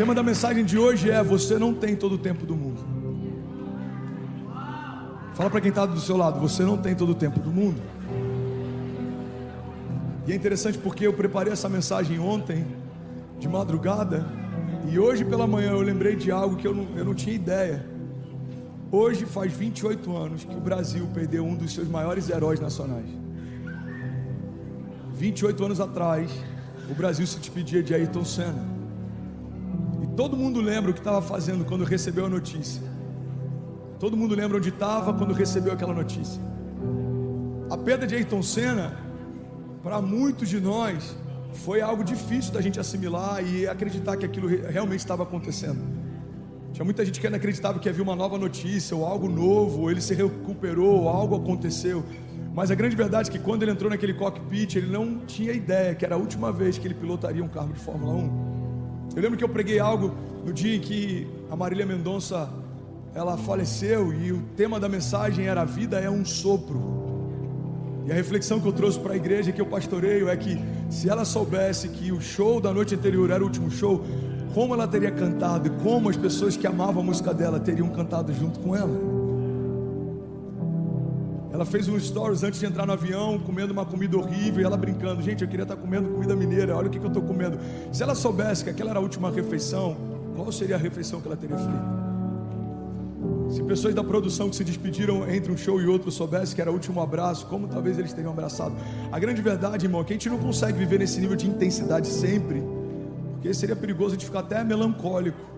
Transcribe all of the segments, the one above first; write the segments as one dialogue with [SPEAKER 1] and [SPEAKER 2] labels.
[SPEAKER 1] tema da mensagem de hoje é: você não tem todo o tempo do mundo. Fala para quem está do seu lado: você não tem todo o tempo do mundo. E é interessante porque eu preparei essa mensagem ontem de madrugada, e hoje pela manhã eu lembrei de algo que eu não tinha ideia. Hoje faz 28 anos que o Brasil perdeu um dos seus maiores heróis nacionais. 28 anos atrás, o Brasil se despedia de Ayrton Senna. E todo mundo lembra o que estava fazendo quando recebeu a notícia. Todo mundo lembra onde estava quando recebeu aquela notícia. A perda de Ayrton Senna, para muitos de nós, foi algo difícil da gente assimilar e acreditar que aquilo realmente estava acontecendo. Tinha muita gente que não acreditava que havia uma nova notícia, ou algo novo, ou ele se recuperou, ou algo aconteceu. Mas a grande verdade é que quando ele entrou naquele cockpit, ele não tinha ideia que era a última vez que ele pilotaria um carro de Fórmula 1. Eu lembro que eu preguei algo no dia em que a Marília Mendonça, ela faleceu, e o tema da mensagem era: a vida é um sopro. E a reflexão que eu trouxe para a igreja que eu pastoreio é que, se ela soubesse que o show da noite anterior era o último show, como ela teria cantado, e como as pessoas que amavam a música dela teriam cantado junto com ela. Ela fez um stories antes de entrar no avião, comendo uma comida horrível, e ela brincando: gente, eu queria estar comendo comida mineira, olha o que eu estou comendo. Se ela soubesse que aquela era a última refeição, qual seria a refeição que ela teria feito? Se pessoas da produção que se despediram entre um show e outro soubessem que era o último abraço, como talvez eles teriam abraçado. A grande verdade, irmão, é que a gente não consegue viver nesse nível de intensidade sempre, porque seria perigoso a gente ficar até melancólico.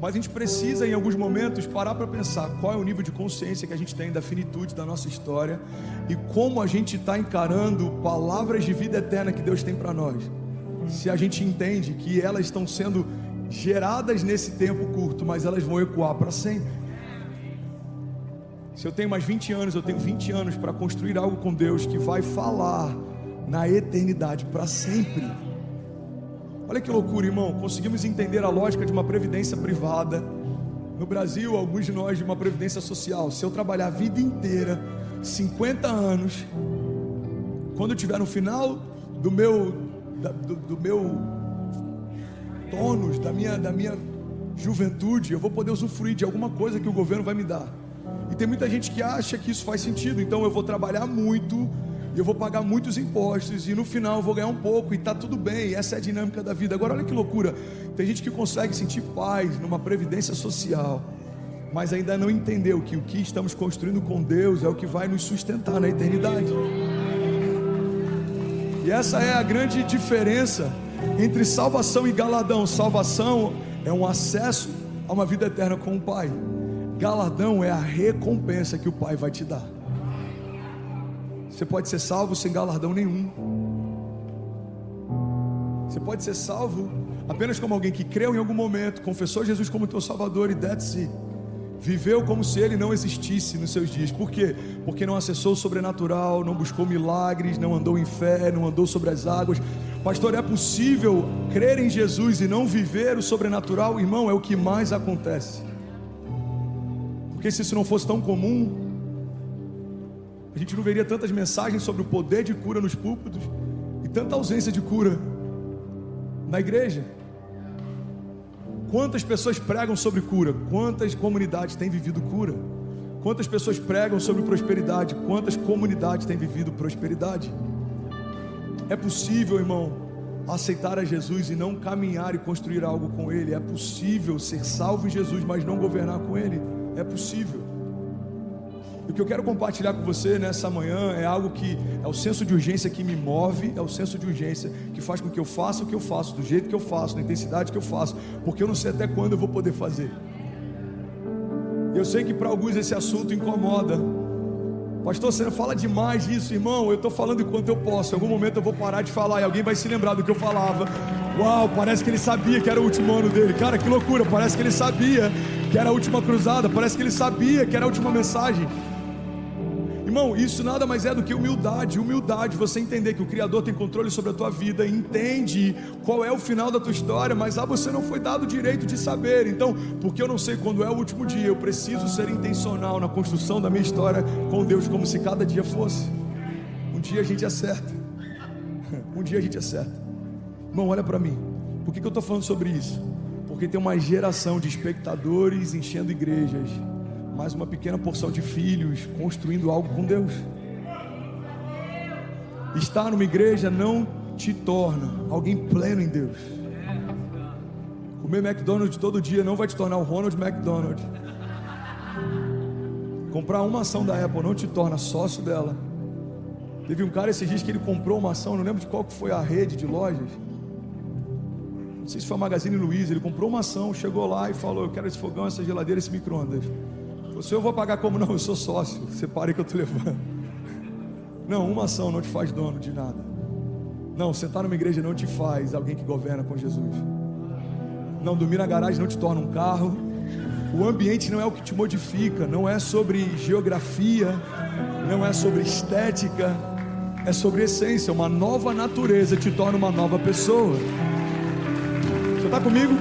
[SPEAKER 1] Mas a gente precisa, em alguns momentos, parar para pensar qual é o nível de consciência que a gente tem da finitude da nossa história e como a gente está encarando palavras de vida eterna que Deus tem para nós. Se a gente entende que elas estão sendo geradas nesse tempo curto, mas elas vão ecoar para sempre. Se eu tenho mais 20 anos, eu tenho 20 anos para construir algo com Deus que vai falar na eternidade para sempre. Olha que loucura, irmão. Conseguimos entender a lógica de uma previdência privada. No Brasil, alguns de nós de uma previdência social. Se eu trabalhar a vida inteira, 50 anos, quando eu estiver no final do meu tônus, da minha juventude, eu vou poder usufruir de alguma coisa que o governo vai me dar. E tem muita gente que acha que isso faz sentido. Então eu vou trabalhar muito, eu vou pagar muitos impostos, e no final eu vou ganhar um pouco, e está tudo bem. Essa é a dinâmica da vida. Agora olha que loucura, tem gente que consegue sentir paz numa previdência social, mas ainda não entendeu que o que estamos construindo com Deus é o que vai nos sustentar na eternidade. E essa é a grande diferença entre salvação e galardão. Salvação é um acesso a uma vida eterna com o Pai. Galardão é a recompensa que o Pai vai te dar. Você pode ser salvo sem galardão nenhum. Você pode ser salvo apenas como alguém que creu em algum momento, confessou Jesus como teu Salvador, e that's it. Viveu como se Ele não existisse nos seus dias. Por quê? Porque não acessou o sobrenatural, não buscou milagres, não andou em fé, não andou sobre as águas. Pastor, é possível crer em Jesus e não viver o sobrenatural? Irmão, é o que mais acontece. Porque se isso não fosse tão comum, a gente não veria tantas mensagens sobre o poder de cura nos púlpitos e tanta ausência de cura na igreja. Quantas pessoas pregam sobre cura? Quantas comunidades têm vivido cura? Quantas pessoas pregam sobre prosperidade? Quantas comunidades têm vivido prosperidade? É possível, irmão, aceitar a Jesus e não caminhar e construir algo com Ele. É possível ser salvo em Jesus, mas não governar com Ele. É possível. O que eu quero compartilhar com você nessa manhã é algo que é o senso de urgência que me move, é o senso de urgência que faz com que eu faça o que eu faço, do jeito que eu faço, na intensidade que eu faço, porque eu não sei até quando eu vou poder fazer. Eu sei que para alguns esse assunto incomoda. Pastor, você fala demais disso, irmão. Eu estou falando enquanto eu posso. Em algum momento eu vou parar de falar e alguém vai se lembrar do que eu falava. Uau, parece que ele sabia que era o último ano dele. Cara, que loucura, parece que ele sabia que era a última cruzada, parece que ele sabia que era a última mensagem. Irmão, isso nada mais é do que humildade. Humildade, você entender que o Criador tem controle sobre a tua vida, entende qual é o final da tua história, mas a você não foi dado o direito de saber. Então, porque eu não sei quando é o último dia, eu preciso ser intencional na construção da minha história com Deus, como se cada dia fosse. Um dia a gente acerta. Um dia a gente acerta. Irmão, olha para mim. Por que eu estou falando sobre isso? Porque tem uma geração de espectadores enchendo igrejas, mais uma pequena porção de filhos construindo algo com Deus. Estar numa igreja não te torna alguém pleno em Deus. Comer McDonald's todo dia não vai te tornar o Ronald McDonald. Comprar uma ação da Apple não te torna sócio dela. Teve um cara esses dias que ele comprou uma ação, não lembro de qual que foi a rede de lojas, não sei se foi a Magazine Luiza. Ele comprou uma ação, chegou lá e falou: eu quero esse fogão, essa geladeira, esse micro-ondas. Você, eu vou pagar como? Não, eu sou sócio, separe que eu estou levando. Não, uma ação não te faz dono de nada. Não, sentar numa igreja não te faz alguém que governa com Jesus. Não, dormir na garagem não te torna um carro. O ambiente não é o que te modifica. Não é sobre geografia, não é sobre estética, é sobre essência. Uma nova natureza te torna uma nova pessoa. Você está comigo?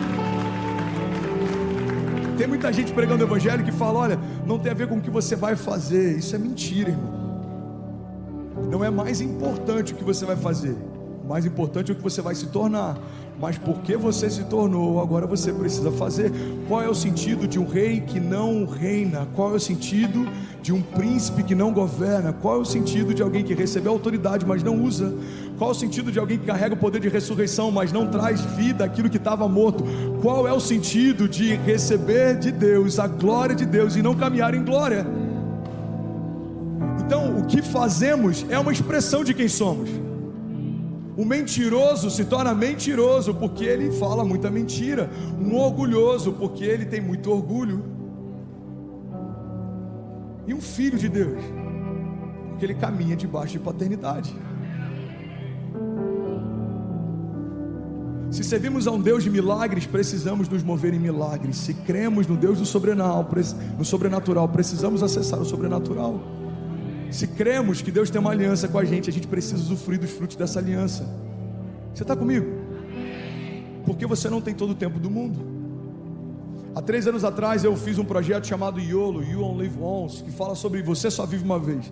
[SPEAKER 1] Tem muita gente pregando o evangelho que fala: olha, não tem a ver com o que você vai fazer. Isso é mentira, irmão. Não é mais importante o que você vai fazer, o mais importante é o que você vai se tornar. Mas porque você se tornou, agora você precisa fazer. Qual é o sentido de um rei que não reina? Qual é o sentido de um príncipe que não governa? Qual é o sentido de alguém que recebeu autoridade, mas não usa? Qual é o sentido de alguém que carrega o poder de ressurreição, mas não traz vida àquilo que estava morto? Qual é o sentido de receber de Deus a glória de Deus e não caminhar em glória? Então, o que fazemos é uma expressão de quem somos. O mentiroso se torna mentiroso porque ele fala muita mentira. Um orgulhoso porque ele tem muito orgulho. E um filho de Deus porque ele caminha debaixo de paternidade. Se servimos a um Deus de milagres, precisamos nos mover em milagres. Se cremos no Deus do sobrenatural, precisamos acessar o sobrenatural. Se cremos que Deus tem uma aliança com a gente precisa usufruir dos frutos dessa aliança. Você está comigo? Porque você não tem todo o tempo do mundo. Há 3 anos atrás eu fiz um projeto chamado YOLO, You Only Live Once, que fala sobre você só vive uma vez.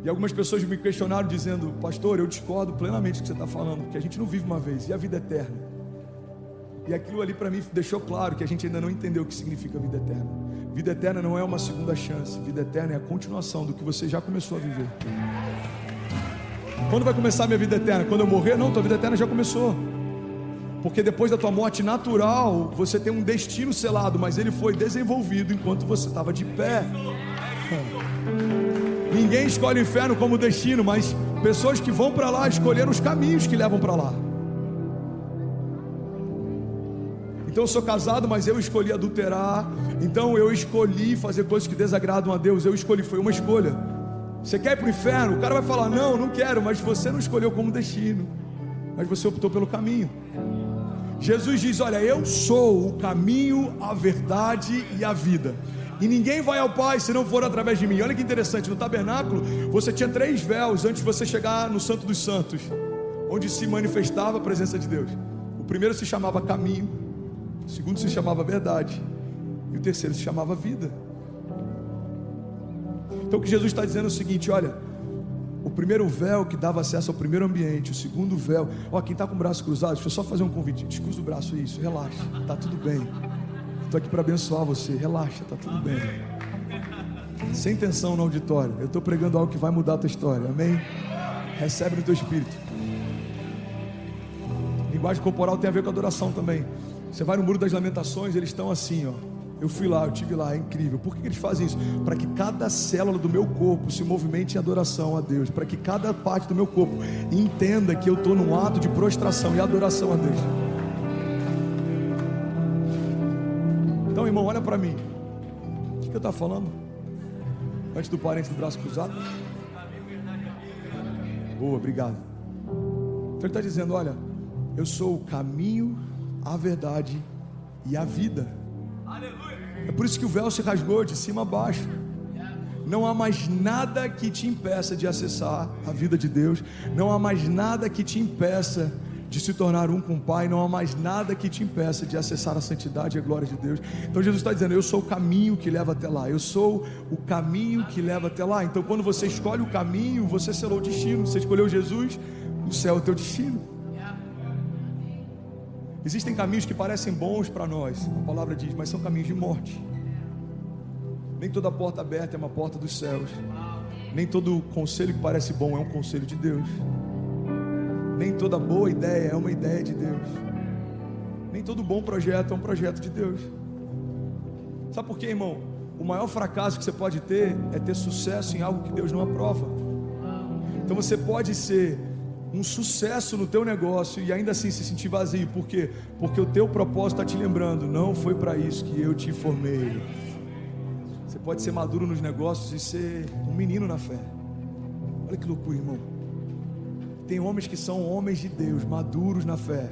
[SPEAKER 1] E algumas pessoas me questionaram dizendo: pastor, eu discordo plenamente do que você está falando, porque a gente não vive uma vez, e a vida eterna? E aquilo ali para mim deixou claro que a gente ainda não entendeu o que significa vida eterna. Vida eterna não é uma segunda chance. Vida eterna é a continuação do que você já começou a viver. Quando vai começar a minha vida eterna? Quando eu morrer? Não, tua vida eterna já começou. Porque depois da tua morte natural, você tem um destino selado, mas ele foi desenvolvido enquanto você estava de pé. Ninguém escolhe o inferno como destino, mas pessoas que vão para lá escolheram os caminhos que levam para lá. Então eu sou casado, mas eu escolhi adulterar. Então eu escolhi fazer coisas que desagradam a Deus. Eu escolhi, foi uma escolha. Você quer ir para o inferno? O cara vai falar: não, não quero. Mas você não escolheu como destino, mas você optou pelo caminho. Jesus diz: olha, eu sou o caminho, a verdade e a vida, e ninguém vai ao Pai se não for através de mim. Olha que interessante, no tabernáculo você tinha 3 véus antes de você chegar no Santo dos Santos, onde se manifestava a presença de Deus. O primeiro se chamava caminho, o segundo se chamava verdade, e o terceiro se chamava vida. Então o que Jesus está dizendo é o seguinte: olha, o primeiro véu que dava acesso ao primeiro ambiente, o segundo véu, quem está com o braço cruzado, deixa eu só fazer um convite, descruza o braço, isso, relaxa, está tudo bem, estou aqui para abençoar você, relaxa, está tudo bem, sem tensão no auditório, eu estou pregando algo que vai mudar a tua história, amém? Recebe no teu espírito. Linguagem corporal tem a ver com adoração também. Você vai no Muro das Lamentações, eles estão assim, eu fui lá, eu estive lá, é incrível. Por que eles fazem isso? Para que cada célula do meu corpo se movimente em adoração a Deus, para que cada parte do meu corpo entenda que eu estou num ato de prostração e adoração a Deus. Então, irmão, olha para mim. O que eu estava falando? Antes do parente do braço cruzado? Boa, obrigado. Então ele está dizendo: olha, eu sou o caminho, a verdade e a vida. É por isso que o véu se rasgou de cima a baixo. Não há mais nada que te impeça de acessar a vida de Deus. Não há mais nada que te impeça de se tornar um com o Pai. Não há mais nada que te impeça de acessar a santidade e a glória de Deus. Então Jesus está dizendo: eu sou o caminho que leva até lá. Eu sou o caminho que leva até lá. Então quando você escolhe o caminho, você selou o destino. Você escolheu Jesus, o céu é o teu destino. Existem caminhos que parecem bons para nós, a palavra diz, mas são caminhos de morte. Nem toda porta aberta é uma porta dos céus. Nem todo conselho que parece bom é um conselho de Deus. Nem toda boa ideia é uma ideia de Deus. Nem todo bom projeto é um projeto de Deus. Sabe por quê, irmão? O maior fracasso que você pode ter é ter sucesso em algo que Deus não aprova. Então você pode ser um sucesso no teu negócio e ainda assim se sentir vazio. Por quê? Porque o teu propósito está te lembrando, não foi para isso que eu te formei. Você pode ser maduro nos negócios e ser um menino na fé. Olha que loucura, irmão. Tem homens que são homens de Deus, maduros na fé,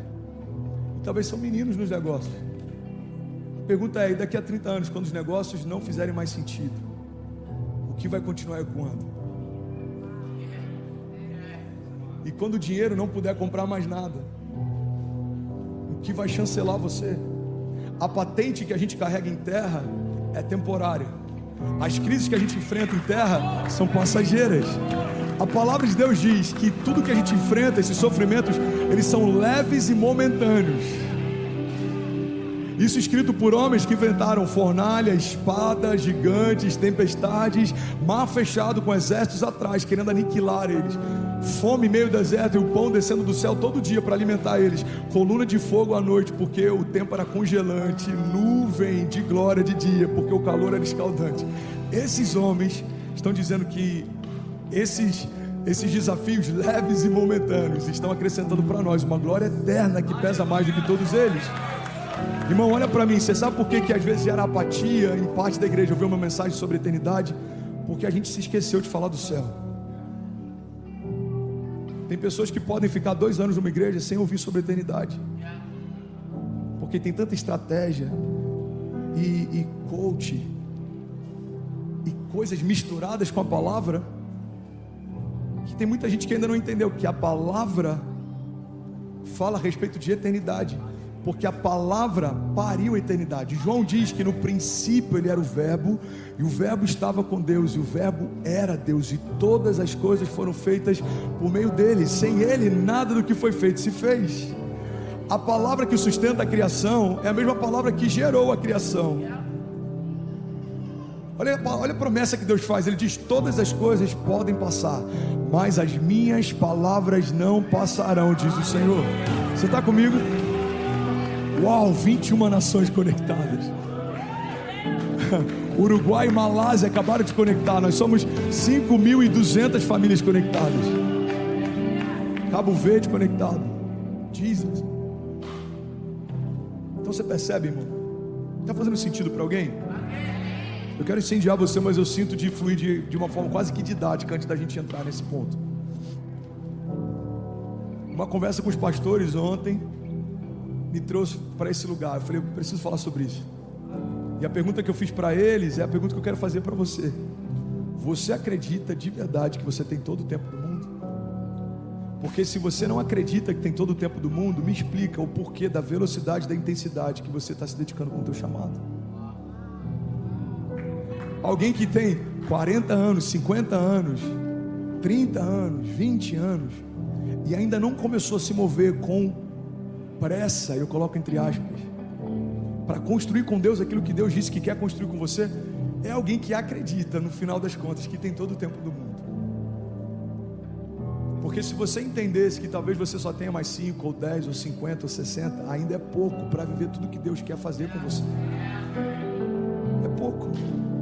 [SPEAKER 1] e talvez são meninos nos negócios. A pergunta é, daqui a 30 anos, quando os negócios não fizerem mais sentido, o que vai continuar ecoando? E quando o dinheiro não puder comprar mais nada, o que vai chancelar você? A patente que a gente carrega em terra é temporária. As crises que a gente enfrenta em terra são passageiras. A palavra de Deus diz que tudo que a gente enfrenta, esses sofrimentos, eles são leves e momentâneos. Isso escrito por homens que enfrentaram fornalha, espada, gigantes, tempestades, mar fechado com exércitos atrás, querendo aniquilar eles. Fome em meio ao deserto e o pão descendo do céu todo dia para alimentar eles. Coluna de fogo à noite, porque o tempo era congelante. Nuvem de glória de dia, porque o calor era escaldante. Esses homens estão dizendo que esses desafios leves e momentâneos estão acrescentando para nós uma glória eterna que pesa mais do que todos eles. Irmão, olha para mim, você sabe por que às vezes gera apatia em parte da igreja ouvir uma mensagem sobre eternidade? Porque a gente se esqueceu de falar do céu. Tem pessoas que podem ficar 2 anos numa igreja sem ouvir sobre eternidade, porque tem tanta estratégia e coach e coisas misturadas com a palavra, que tem muita gente que ainda não entendeu que a palavra fala a respeito de eternidade, porque a palavra pariu a eternidade. João diz que no princípio ele era o verbo, e o verbo estava com Deus, e o verbo era Deus, e todas as coisas foram feitas por meio dele. Sem ele nada do que foi feito se fez. A palavra que sustenta a criação é a mesma palavra que gerou a criação. Olha a promessa que Deus faz. Ele diz, todas as coisas podem passar, mas as minhas palavras não passarão, diz o Senhor. Você está comigo? Uau, 21 nações conectadas. Uruguai e Malásia acabaram de conectar. Nós somos 5.200 famílias conectadas. Cabo Verde conectado. Jesus. Então você percebe, irmão? Está fazendo sentido para alguém? Eu quero incendiar você, mas eu sinto de fluir de uma forma quase que didática antes da gente entrar nesse ponto. Uma conversa com os pastores ontem me trouxe para esse lugar. Eu falei, eu preciso falar sobre isso. E a pergunta que eu fiz para eles é a pergunta que eu quero fazer para você. Você acredita de verdade que você tem todo o tempo do mundo? Porque se você não acredita que tem todo o tempo do mundo, me explica o porquê da velocidade, da intensidade que você está se dedicando com o teu chamado. Alguém que tem 40 anos, 50 anos, 30 anos, 20 anos, e ainda não começou a se mover com pressa, eu coloco entre aspas, para construir com Deus aquilo que Deus disse que quer construir com você, é alguém que acredita, no final das contas, que tem todo o tempo do mundo. Porque se você entendesse que talvez você só tenha mais 5, ou 10, ou 50, ou 60, ainda é pouco para viver tudo que Deus quer fazer com você. É pouco.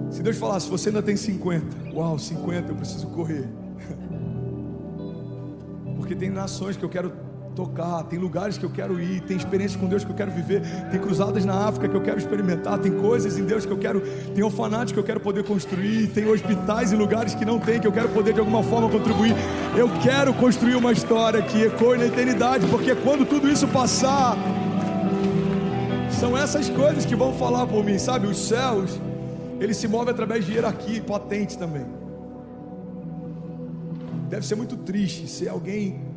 [SPEAKER 1] Se Deus falasse, você ainda tem 50, uau, 50, eu preciso correr. Porque tem nações que eu quero tocar, tem lugares que eu quero ir, tem experiências com Deus que eu quero viver, tem cruzadas na África que eu quero experimentar, tem coisas em Deus que eu quero, tem orfanatos que eu quero poder construir, tem hospitais e lugares que não tem, que eu quero poder de alguma forma contribuir. Eu quero construir uma história que ecoe na eternidade, porque quando tudo isso passar, são essas coisas que vão falar por mim, sabe? Os céus, eles se movem através de hierarquia e patente também. Deve ser muito triste ser alguém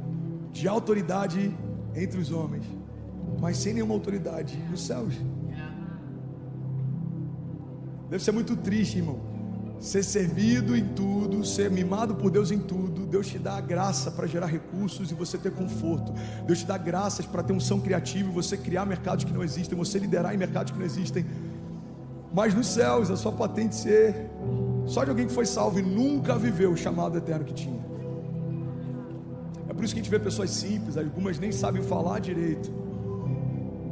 [SPEAKER 1] de autoridade entre os homens, mas sem nenhuma autoridade nos céus. Deve ser muito triste, irmão, ser servido em tudo, ser mimado por Deus em tudo. Deus te dá a graça para gerar recursos e você ter conforto. Deus te dá graças para ter unção criativa e você criar mercados que não existem, você liderar em mercados que não existem. Mas nos céus, a sua patente ser só de alguém que foi salvo e nunca viveu o chamado eterno que tinha. É por isso que a gente vê pessoas simples, algumas nem sabem falar direito,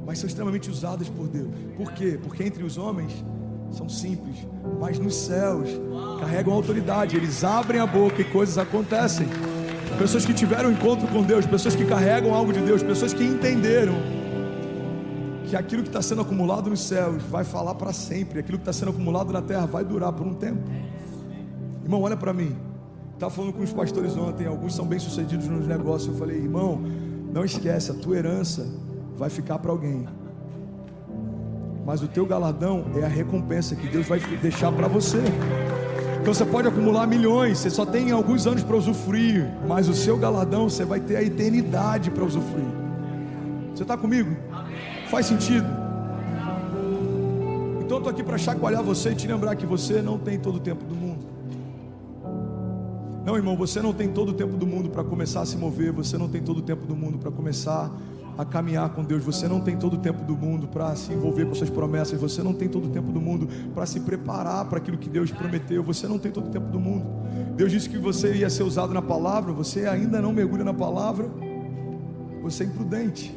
[SPEAKER 1] mas são extremamente usadas por Deus. Por quê? Porque entre os homens são simples, mas nos céus carregam autoridade, eles abrem a boca e coisas acontecem. Pessoas que tiveram um encontro com Deus, pessoas que carregam algo de Deus, pessoas que entenderam que aquilo que está sendo acumulado nos céus vai falar para sempre, aquilo que está sendo acumulado na terra vai durar por um tempo. Irmão, olha para mim. Estava falando com os pastores ontem, alguns são bem sucedidos nos negócios. Eu falei, irmão, não esquece, a tua herança vai ficar para alguém, mas o teu galardão é a recompensa que Deus vai deixar para você. Então você pode acumular milhões, você só tem alguns anos para usufruir, mas o seu galardão você vai ter a eternidade para usufruir. Você está comigo? Faz sentido? Então eu estou aqui para chacoalhar você e te lembrar que você não tem todo o tempo do mundo. Não, irmão, você não tem todo o tempo do mundo para começar a se mover, você não tem todo o tempo do mundo para começar a caminhar com Deus, você não tem todo o tempo do mundo para se envolver com suas promessas, você não tem todo o tempo do mundo para se preparar para aquilo que Deus prometeu, você não tem todo o tempo do mundo. Deus disse que você ia ser usado na palavra, você ainda não mergulha na palavra, você é imprudente.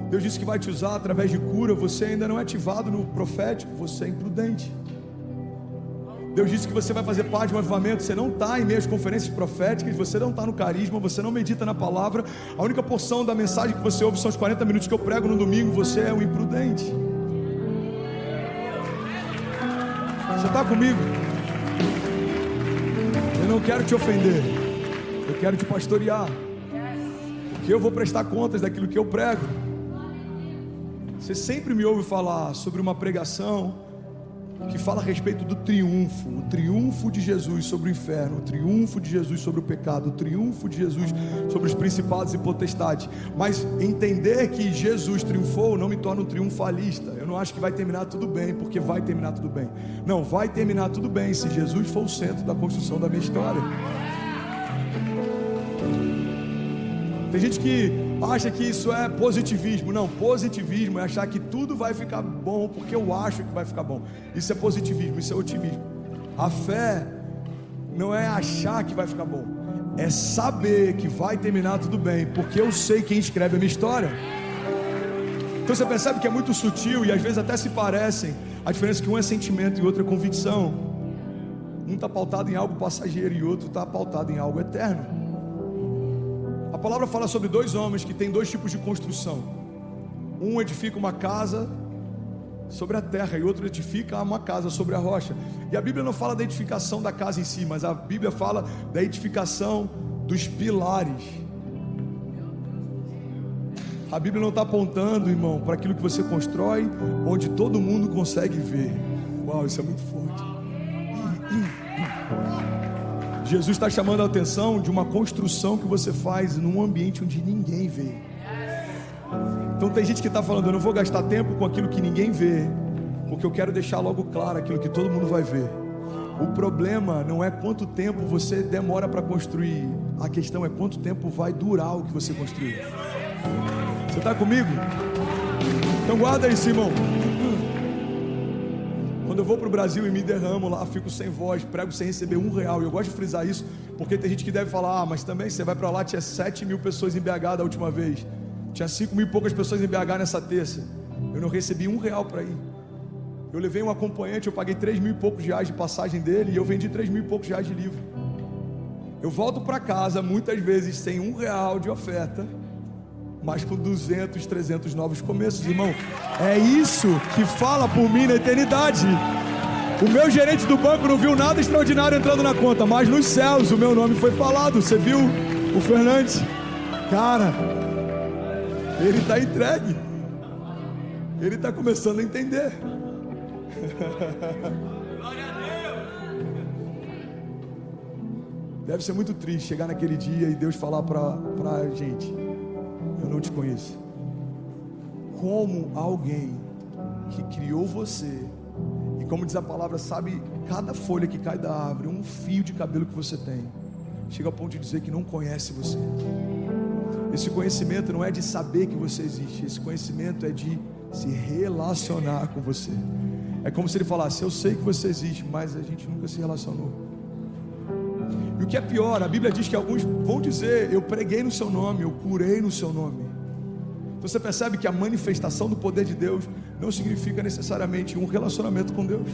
[SPEAKER 1] Deus disse que vai te usar através de cura, você ainda não é ativado no profético, você é imprudente. Deus disse que você vai fazer parte de um avivamento, você não está em meio às conferências proféticas, você não está no carisma, você não medita na palavra, a única porção da mensagem que você ouve são os 40 minutos que eu prego no domingo, você é um imprudente. Você está comigo? Eu não quero te ofender, eu quero te pastorear, porque eu vou prestar contas daquilo que eu prego. Você sempre me ouve falar sobre uma pregação que fala a respeito do triunfo, o triunfo de Jesus sobre o inferno, o triunfo de Jesus sobre o pecado, o triunfo de Jesus sobre os principados e potestades. Mas entender que Jesus triunfou não me torna um triunfalista. Eu não acho que vai terminar tudo bem, porque vai terminar tudo bem. Não, vai terminar tudo bem se Jesus for o centro da construção da minha história. Tem gente que acha que isso é positivismo. Não, positivismo é achar que tudo vai ficar bom porque eu acho que vai ficar bom. Isso é positivismo, isso é otimismo. A fé não é achar que vai ficar bom, é saber que vai terminar tudo bem, porque eu sei quem escreve a minha história. Então você percebe que é muito sutil e às vezes até se parecem. A diferença é que um é sentimento e outro é convicção. Um está pautado em algo passageiro e outro está pautado em algo eterno. A palavra fala sobre dois homens que têm dois tipos de construção. Um edifica uma casa sobre a terra e outro edifica uma casa sobre a rocha. E a Bíblia não fala da edificação da casa em si, mas a Bíblia fala da edificação dos pilares. A Bíblia não está apontando, irmão, para aquilo que você constrói, onde todo mundo consegue ver. Uau, isso é muito forte. Jesus está chamando a atenção de uma construção que você faz num ambiente onde ninguém vê. Então tem gente que está falando, eu não vou gastar tempo com aquilo que ninguém vê, porque eu quero deixar logo claro aquilo que todo mundo vai ver. O problema não é quanto tempo você demora para construir, a questão é quanto tempo vai durar o que você construiu. Você está comigo? Então guarda isso, irmão. Quando eu vou para o Brasil e me derramo lá, fico sem voz, prego sem receber R$1. E eu gosto de frisar isso, porque tem gente que deve falar, mas também você vai para lá, tinha 7.000 pessoas em BH da última vez, tinha 5.000 e poucas pessoas em BH nessa terça, eu não recebi R$1 para ir. Eu levei um acompanhante, eu paguei 3.000 e poucos reais de passagem dele, e eu vendi 3.000 e poucos reais de livro. Eu volto para casa muitas vezes sem R$1 de oferta, mas com 200, 300 novos começos, irmão. É isso que fala por mim na eternidade. O meu gerente do banco não viu nada extraordinário entrando na conta, mas nos céus o meu nome foi falado. Você viu o Fernandes? Cara, ele está entregue. Ele está começando a entender. Deve ser muito triste chegar naquele dia e Deus falar para a gente, eu não te conheço. Como alguém que criou você e E como diz a palavra, sabe, cada folha que cai da árvore, um fio de cabelo que você tem, chega ao ponto de dizer que não conhece você. Esse conhecimento não é de saber que você existe, esse conhecimento é de se relacionar com você. É como se ele falasse: eu sei que você existe, mas a gente nunca se relacionou. E o que é pior, a Bíblia diz que alguns vão dizer: eu preguei no seu nome, eu curei no seu nome. Então você percebe que a manifestação do poder de Deus não significa necessariamente um relacionamento com Deus.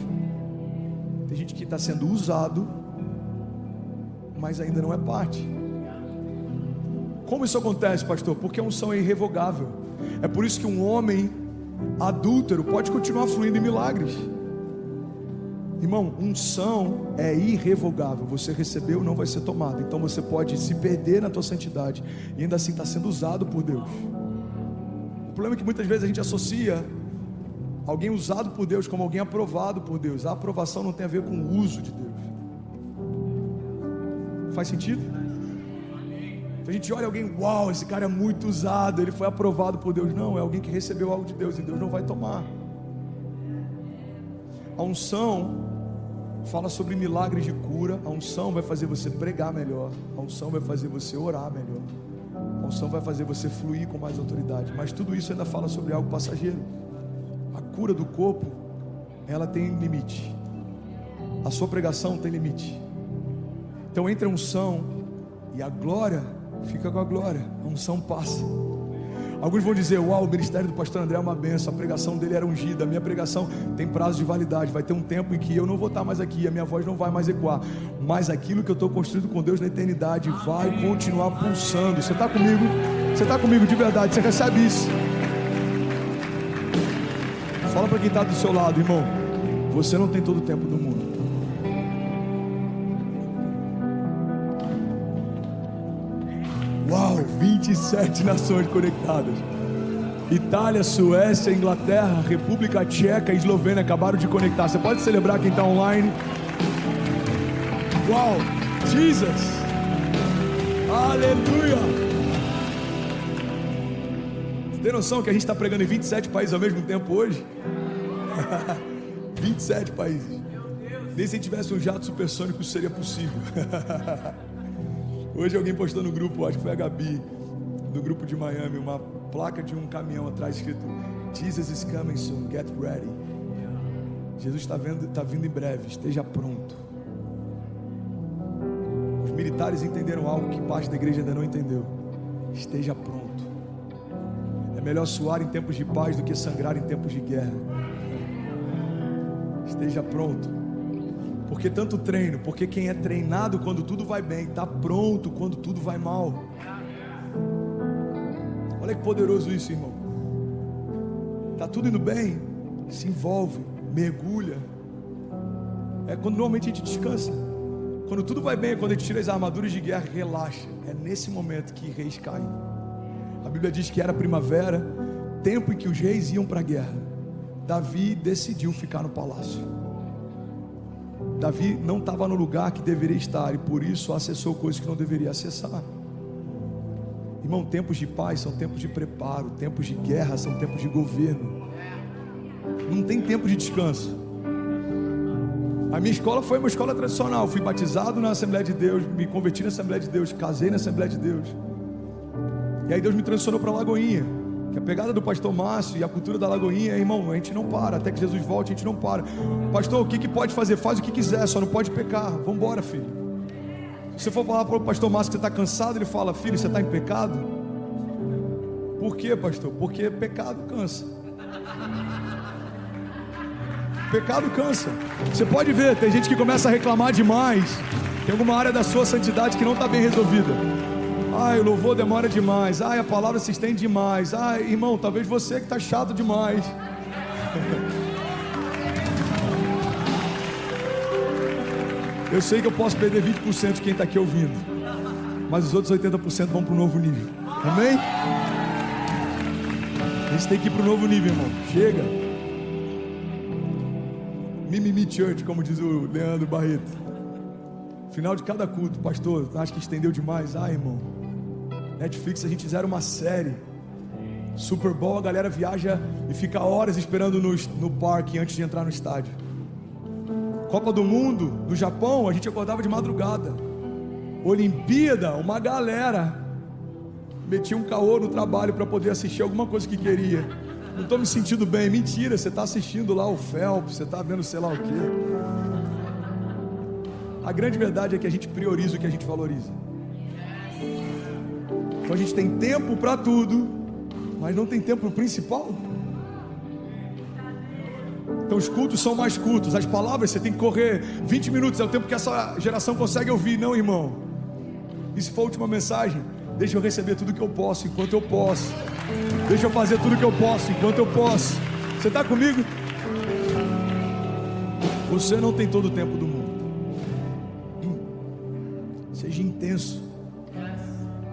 [SPEAKER 1] Tem gente que está sendo usado, mas ainda não é parte. Como isso acontece, pastor? Porque a unção é irrevogável. É por isso que um homem adúltero pode continuar fluindo em milagres. Irmão, unção é irrevogável. Você recebeu, não vai ser tomado. Então você pode se perder na tua santidade e ainda assim estar sendo usado por Deus. O problema é que muitas vezes a gente associa alguém usado por Deus como alguém aprovado por Deus. A aprovação não tem a ver com o uso de Deus. Faz sentido? Então a gente olha alguém: uau, esse cara é muito usado, ele foi aprovado por Deus. Não, é alguém que recebeu algo de Deus e Deus não vai tomar. A unção fala sobre milagres de cura. A unção vai fazer você pregar melhor. A unção vai fazer você orar melhor. A unção vai fazer você fluir com mais autoridade. Mas tudo isso ainda fala sobre algo passageiro. A cura do corpo, ela tem limite. A sua pregação tem limite. Então entre a unção e a glória, fica com a glória. A unção passa. Alguns vão dizer: uau, o ministério do pastor André é uma benção, a pregação dele era ungida. A minha pregação tem prazo de validade. Vai ter um tempo em que eu não vou estar mais aqui, a minha voz não vai mais ecoar, mas aquilo que eu estou construindo com Deus na eternidade vai continuar pulsando. Você está comigo? Você está comigo de verdade? Você recebe isso? Fala para quem está do seu lado: irmão, você não tem todo o tempo do mundo. Uau, 27 nações conectadas. Itália, Suécia, Inglaterra, República Tcheca e Eslovênia acabaram de conectar. Você pode celebrar quem está online? Uau, Jesus, aleluia. Você tem noção que a gente está pregando em 27 países ao mesmo tempo hoje? 27 países. Nem se tivesse um jato supersônico isso seria possível. Hoje alguém postou no grupo, acho que foi a Gabi, do grupo de Miami, uma placa de um caminhão atrás escrito: Jesus is coming soon, get ready. Jesus está vindo em breve, esteja pronto. Os militares entenderam algo que parte da igreja ainda não entendeu: esteja pronto. É melhor suar em tempos de paz do que sangrar em tempos de guerra. Esteja pronto. Porque tanto treino? Porque quem é treinado quando tudo vai bem, está pronto quando tudo vai mal. Olha que poderoso isso, irmão. Está tudo indo bem, se envolve, mergulha. É quando normalmente a gente descansa. Quando tudo vai bem, quando a gente tira as armaduras de guerra, relaxa. É nesse momento que reis caem. A Bíblia diz que era primavera, tempo em que os reis iam para a guerra. Davi decidiu ficar no palácio. Davi não estava no lugar que deveria estar e por isso acessou coisas que não deveria acessar. Irmão, tempos de paz são tempos de preparo, tempos de guerra são tempos de governo. Não tem tempo de descanso. A minha escola foi uma escola tradicional. Fui batizado na Assembleia de Deus, me converti na Assembleia de Deus, casei na Assembleia de Deus. E aí Deus me transicionou para Lagoinha. Que a pegada do pastor Márcio e a cultura da Lagoinha, irmão, a gente não para, até que Jesus volte a gente não para. Pastor, o que pode fazer? Faz o que quiser, só não pode pecar. Vamos embora, filho. Se você for falar para o pastor Márcio que você está cansado, ele fala: filho, você está em pecado? Por quê, pastor? Porque pecado cansa. Pecado cansa. Você pode ver, tem gente que começa a reclamar demais. Tem alguma área da sua santidade que não está bem resolvida. Ai, o louvor demora demais. Ai, a palavra se estende demais. Ai, irmão, talvez você que está chato demais. Eu sei que eu posso perder 20% de quem está aqui ouvindo, mas os outros 80% vão para o novo nível. Amém? A gente tem que ir para o novo nível, irmão. Chega. Mimimi Church, como diz o Leandro Barreto. Final de cada culto: pastor, acho que estendeu demais. Ai, irmão, Netflix, a gente fizer uma série. Super Bowl, a galera viaja e fica horas esperando no parque antes de entrar no estádio. Copa do Mundo, no Japão, a gente acordava de madrugada. Olimpíada, uma galera metia um caô no trabalho para poder assistir alguma coisa que queria. Não estou me sentindo bem. Mentira, você está assistindo lá o Phelps, você está vendo sei lá o quê. A grande verdade é que a gente prioriza o que a gente valoriza. Então a gente tem tempo para tudo, mas não tem tempo para o principal. Então os cultos são mais curtos, as palavras você tem que correr 20 minutos, é o tempo que essa geração consegue ouvir. Não, irmão, e se for a última mensagem, deixa eu receber tudo que eu posso, enquanto eu posso. Deixa eu fazer tudo que eu posso, enquanto eu posso. Você está comigo? Você não tem todo o tempo do mundo. Seja intenso.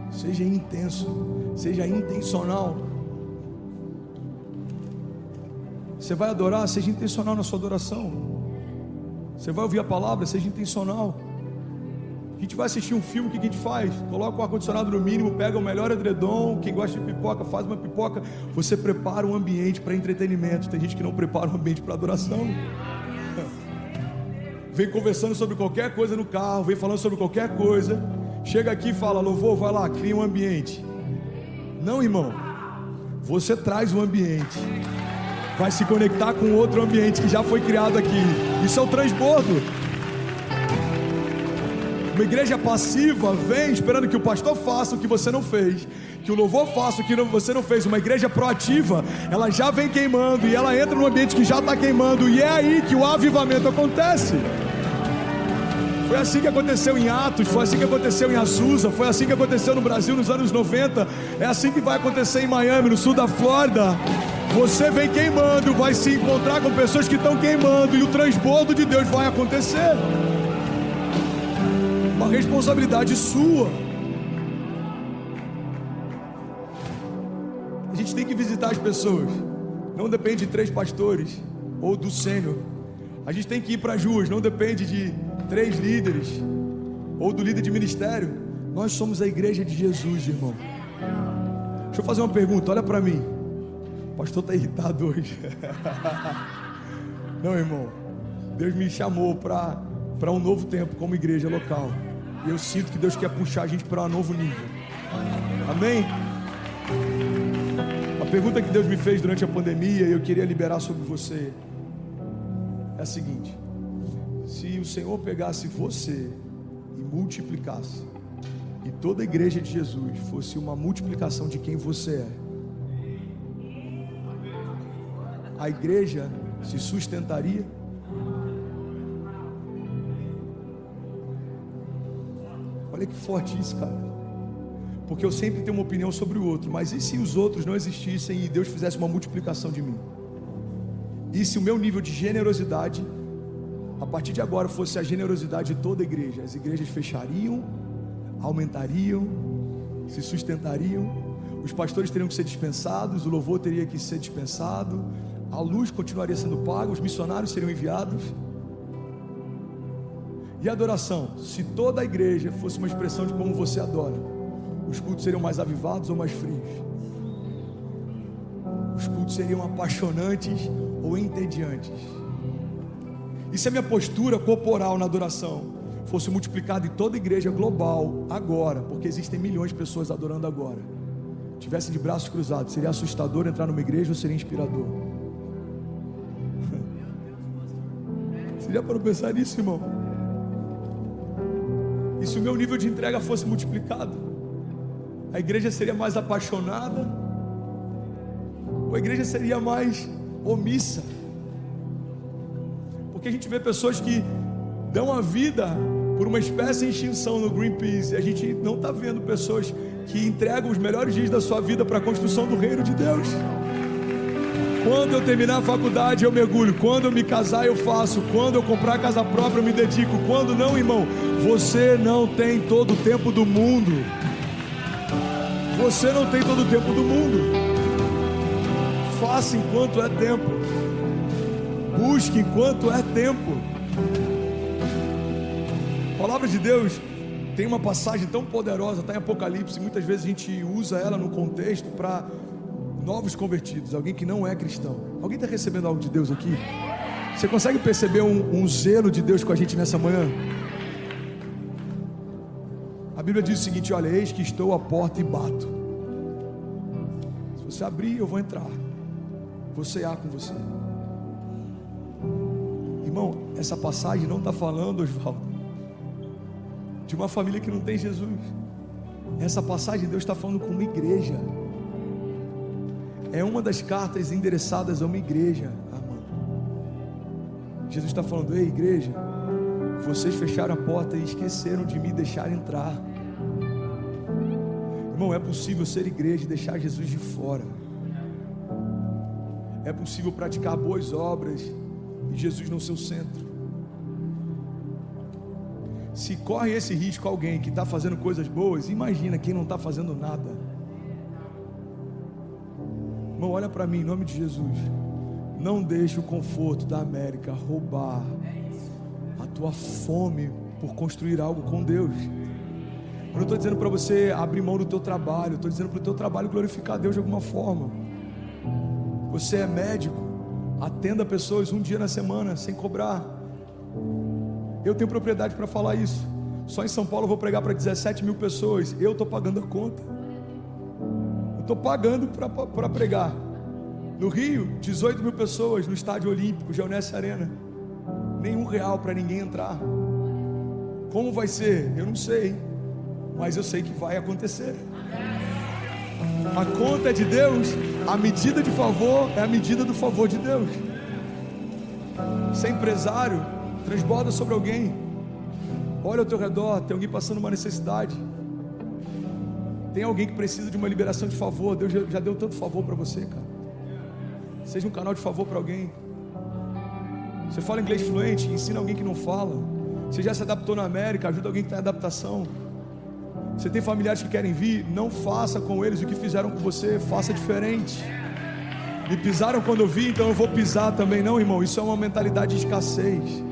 [SPEAKER 1] Seja intenso. Seja intencional. Você vai adorar, seja intencional na sua adoração. Você vai ouvir a palavra, seja intencional. A gente vai assistir um filme, o que a gente faz? Coloca o ar-condicionado no mínimo, pega o melhor edredom. Quem gosta de pipoca, faz uma pipoca. Você prepara um ambiente para entretenimento. Tem gente que não prepara um ambiente para adoração. Vem conversando sobre qualquer coisa no carro, vem falando sobre qualquer coisa. Chega aqui e fala, louvor, vai lá, cria um ambiente. Não, irmão. Você traz um ambiente. Vai se conectar com outro ambiente que já foi criado aqui. Isso é o transbordo. Uma igreja passiva vem esperando que o pastor faça o que você não fez, que o louvor faça o que você não fez. Uma igreja proativa, ela já vem queimando e ela entra no ambiente que já está queimando, e é aí que o avivamento acontece. Foi assim que aconteceu em Atos, foi assim que aconteceu em Azusa, foi assim que aconteceu no Brasil nos anos 90, é assim que vai acontecer em Miami, no sul da Flórida. Você vem queimando, vai se encontrar com pessoas que estão queimando, e o transbordo de Deus vai acontecer. Uma responsabilidade sua. A gente tem que visitar as pessoas. Não depende de 3 pastores ou do sênior. A gente tem que ir para as ruas. Não depende de 3 líderes ou do líder de ministério. Nós somos a igreja de Jesus, irmão. Deixa eu fazer uma pergunta, olha para mim. O pastor está irritado hoje. Não, irmão. Deus me chamou para um novo tempo como igreja local. E eu sinto que Deus quer puxar a gente para um novo nível. Amém? A pergunta que Deus me fez durante a pandemia, e eu queria liberar sobre você, é a seguinte: se o Senhor pegasse você e multiplicasse, e toda a igreja de Jesus fosse uma multiplicação de quem você é, a igreja se sustentaria? Olha que forte isso, cara. Porque eu sempre tenho uma opinião sobre o outro, mas e se os outros não existissem e Deus fizesse uma multiplicação de mim? E se o meu nível de generosidade, a partir de agora, fosse a generosidade de toda a igreja? As igrejas fechariam, aumentariam, se sustentariam, os pastores teriam que ser dispensados, o louvor teria que ser dispensado, a luz continuaria sendo paga, os missionários seriam enviados. E a adoração? Se toda a igreja fosse uma expressão de como você adora, os cultos seriam mais avivados ou mais frios? Os cultos seriam apaixonantes ou entediantes? E se a minha postura corporal na adoração fosse multiplicada em toda a igreja global agora, porque existem milhões de pessoas adorando agora, tivessem de braços cruzados, seria assustador entrar numa igreja ou seria inspirador? Você já parou para pensar nisso, irmão? E se o meu nível de entrega fosse multiplicado, a igreja seria mais apaixonada ou a igreja seria mais omissa? Porque a gente vê pessoas que dão a vida por uma espécie de extinção no Greenpeace, e a gente não está vendo pessoas que entregam os melhores dias da sua vida para a construção do reino de Deus. Quando eu terminar a faculdade eu mergulho, quando eu me casar eu faço, quando eu comprar casa própria eu me dedico, quando não, irmão, você não tem todo o tempo do mundo. Você não tem todo o tempo do mundo. Faça enquanto é tempo. Busque enquanto é tempo. A palavra de Deus tem uma passagem tão poderosa, está em Apocalipse, muitas vezes a gente usa ela no contexto para novos convertidos, alguém que não é cristão. Alguém está recebendo algo de Deus aqui? Você consegue perceber um zelo de Deus com a gente nessa manhã? A Bíblia diz o seguinte: olha, eis que estou à porta e bato. Se você abrir, eu vou entrar, vou cear com você. Irmão, essa passagem não está falando, Osvaldo, de uma família que não tem Jesus. Essa passagem Deus está falando com uma igreja. É uma das cartas endereçadas a uma igreja, amado. Jesus está falando: ei, igreja, vocês fecharam a porta e esqueceram de me deixar entrar. Irmão, é possível ser igreja e deixar Jesus de fora. É possível praticar boas obras e Jesus não ser o centro. Se corre esse risco alguém que está fazendo coisas boas, imagina quem não está fazendo nada. Irmão, olha para mim, em nome de Jesus. Não deixe o conforto da América roubar a tua fome por construir algo com Deus. Eu não estou dizendo para você abrir mão do teu trabalho, estou dizendo para o teu trabalho glorificar a Deus de alguma forma. Você é médico, atenda pessoas um dia na semana sem cobrar. Eu tenho propriedade para falar isso. Só em São Paulo eu vou pregar para 17 mil pessoas. Eu estou pagando a conta. Eu estou pagando para pregar. No Rio, 18 mil pessoas no Estádio Olímpico, Geonesse Arena. Nenhum real para ninguém entrar. Como vai ser? Eu não sei. Mas eu sei que vai acontecer. A conta é de Deus. A medida de favor é a medida do favor de Deus. Você é empresário, transborda sobre alguém. Olha ao teu redor, tem alguém passando uma necessidade. Tem alguém que precisa de uma liberação de favor. Deus já deu tanto favor para você, cara. Seja um canal de favor para alguém. Você fala inglês fluente, ensina alguém que não fala. Você já se adaptou na América, ajuda alguém que está em adaptação. Você tem familiares que querem vir, não faça com eles o que fizeram com você, faça diferente. Me pisaram quando eu vi, então eu vou pisar também. Não, irmão, isso é uma mentalidade de escassez.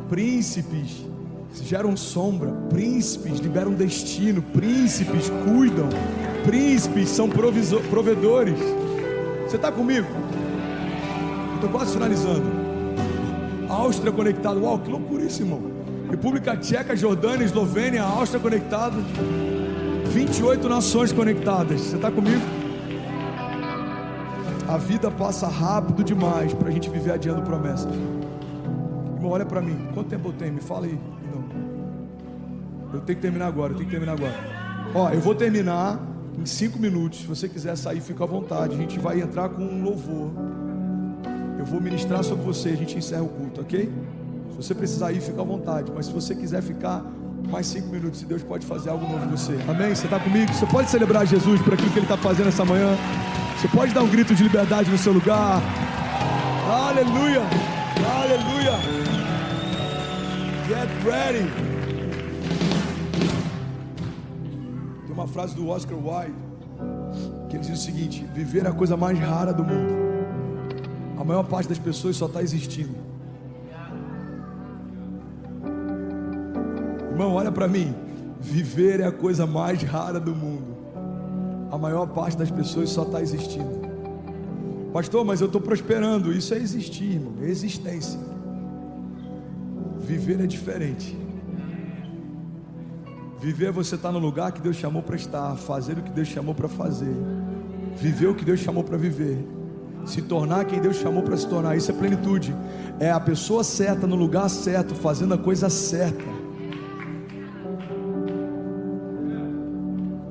[SPEAKER 1] Príncipes geram sombra, príncipes liberam destino, príncipes cuidam, príncipes são provedores. Você está comigo? Estou quase finalizando. Áustria conectado, uau, que loucura isso, irmão. República Tcheca, Jordânia, Eslovênia, Áustria conectado, 28 nações conectadas. Você está comigo? A vida passa rápido demais para a gente viver adiando promessas. Irmão, olha para mim. Quanto tempo eu tenho? Me fala aí. Não. Eu tenho que terminar agora. Ó, eu vou terminar em 5 minutos. Se você quiser sair, fica à vontade. A gente vai entrar com um louvor. Eu vou ministrar sobre você. A gente encerra o culto, ok? Se você precisar ir, fica à vontade. Mas se você quiser ficar mais 5 minutos, Deus pode fazer algo novo em você. Amém? Você está comigo? Você pode celebrar Jesus por aquilo que Ele está fazendo essa manhã. Você pode dar um grito de liberdade no seu lugar. Aleluia! Aleluia! Get ready! Tem uma frase do Oscar Wilde que ele diz o seguinte: viver é a coisa mais rara do mundo. A maior parte das pessoas só está existindo. Irmão, olha para mim. Viver é a coisa mais rara do mundo. A maior parte das pessoas só está existindo. Pastor, mas eu estou prosperando. Isso é existir, irmão. É existência. Viver é diferente. Viver é você estar no lugar que Deus chamou para estar, fazer o que Deus chamou para fazer, viver o que Deus chamou para viver, se tornar quem Deus chamou para se tornar. Isso é plenitude. É a pessoa certa no lugar certo, fazendo a coisa certa.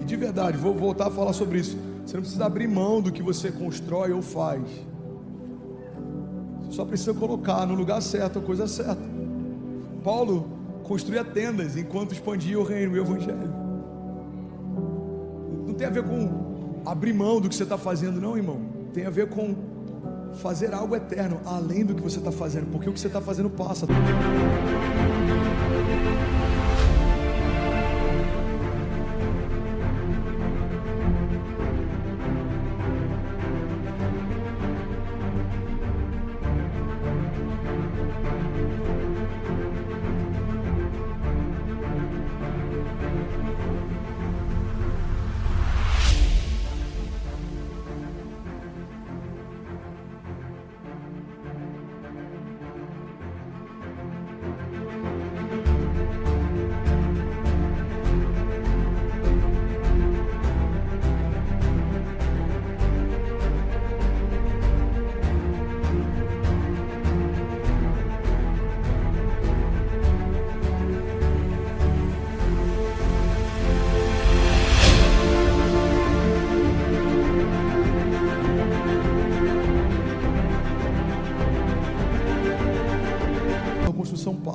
[SPEAKER 1] E de verdade, vou voltar a falar sobre isso. Você não precisa abrir mão do que você constrói ou faz. Você só precisa colocar no lugar certo a coisa certa. Paulo construía tendas enquanto expandia o reino e o evangelho. Não tem a ver com abrir mão do que você está fazendo, não, irmão. Tem a ver com fazer algo eterno além do que você está fazendo, porque o que você está fazendo passa.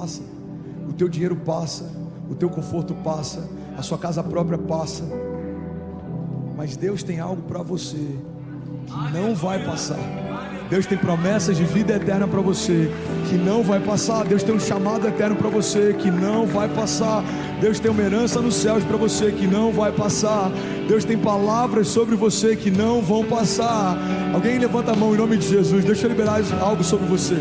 [SPEAKER 1] passa, o teu dinheiro passa, o teu conforto passa, a sua casa própria passa, mas Deus tem algo para você que não vai passar. Deus tem promessas de vida eterna para você que não vai passar. Deus tem um chamado eterno para você que não vai passar. Deus tem uma herança nos céus para você que não vai passar. Deus tem palavras sobre você que não vão passar. Alguém levanta a mão em nome de Jesus. Deixa eu liberar algo sobre você.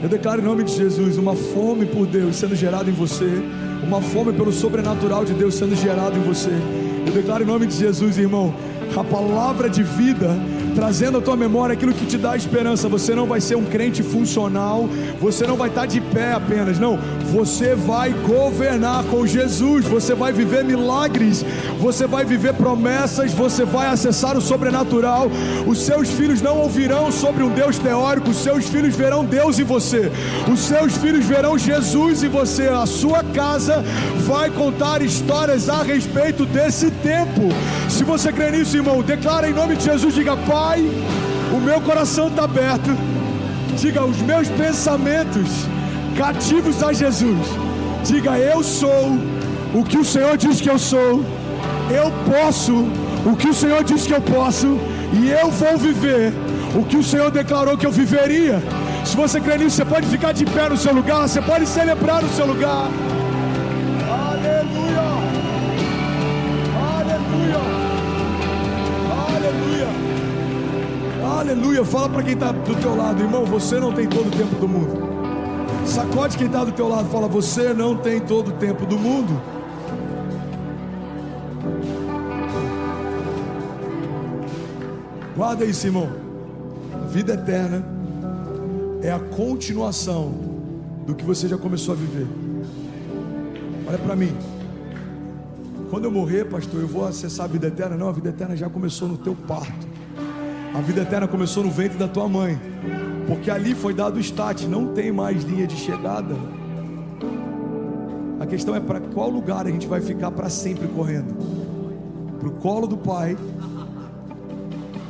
[SPEAKER 1] Eu declaro em nome de Jesus uma fome por Deus sendo gerada em você, uma fome pelo sobrenatural de Deus sendo gerado em você. Eu declaro em nome de Jesus, irmão, a palavra de vida trazendo à tua memória aquilo que te dá esperança. Você não vai ser um crente funcional, você não vai estar de pé apenas, não, você vai governar com Jesus, você vai viver milagres, você vai viver promessas, você vai acessar o sobrenatural. Os seus filhos não ouvirão sobre um Deus teórico, os seus filhos verão Deus em você, os seus filhos verão Jesus em você. A sua casa vai contar histórias a respeito desse tempo. Se você crê nisso, irmão, declara em nome de Jesus, diga: Pai, o meu coração está aberto. Diga: os meus pensamentos cativos a Jesus. Diga: eu sou o que o Senhor diz que eu sou. Eu posso o que o Senhor diz que eu posso. E eu vou viver o que o Senhor declarou que eu viveria. Se você crê nisso, você pode ficar de pé no seu lugar. Você pode celebrar no seu lugar. Aleluia. Aleluia. Aleluia. Aleluia. Fala para quem está do teu lado: irmão, você não tem todo o tempo do mundo. Sacode quem está do teu lado, fala: você não tem todo o tempo do mundo. Guarda isso, irmão. Vida eterna é a continuação do que você já começou a viver. Olha para mim. Quando eu morrer, pastor, eu vou acessar a vida eterna? Não, a vida eterna já começou no teu parto. A vida eterna começou no ventre da tua mãe, porque ali foi dado o start, não tem mais linha de chegada. A questão é para qual lugar a gente vai ficar para sempre correndo: para o colo do Pai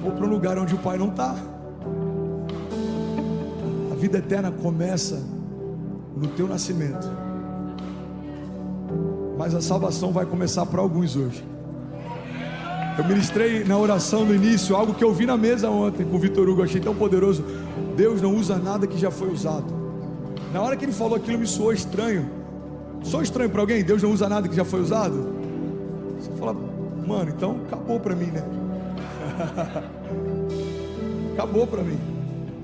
[SPEAKER 1] ou para um lugar onde o Pai não está. A vida eterna começa no teu nascimento, mas a salvação vai começar para alguns hoje. Eu ministrei na oração no início algo que eu vi na mesa ontem com o Vitor Hugo, achei tão poderoso. Deus não usa nada que já foi usado. Na hora que ele falou aquilo, me soou estranho. Soou estranho para alguém? Deus não usa nada que já foi usado? Você fala: mano, então acabou para mim, né? Acabou para mim.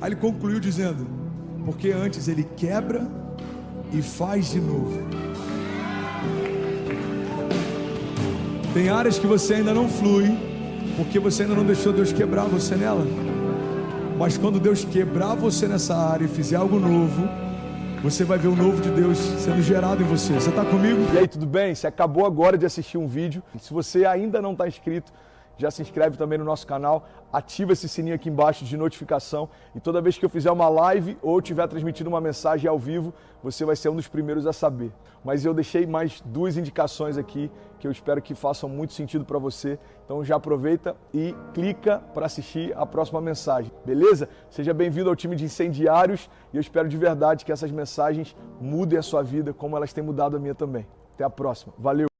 [SPEAKER 1] Aí ele concluiu dizendo: porque antes ele quebra e faz de novo. Tem áreas que você ainda não flui, porque você ainda não deixou Deus quebrar você nela. Mas quando Deus quebrar você nessa área e fizer algo novo, você vai ver o novo de Deus sendo gerado em você. Você está comigo?
[SPEAKER 2] E aí, tudo bem? Você acabou agora de assistir um vídeo. Se você ainda não está inscrito, já se inscreve também no nosso canal, ativa esse sininho aqui embaixo de notificação, e toda vez que eu fizer uma live ou estiver transmitindo uma mensagem ao vivo, você vai ser um dos primeiros a saber. Mas eu deixei mais 2 indicações aqui que eu espero que façam muito sentido para você. Então já aproveita e clica para assistir a próxima mensagem, beleza? Seja bem-vindo ao time de incendiários, e eu espero de verdade que essas mensagens mudem a sua vida como elas têm mudado a minha também. Até a próxima. Valeu!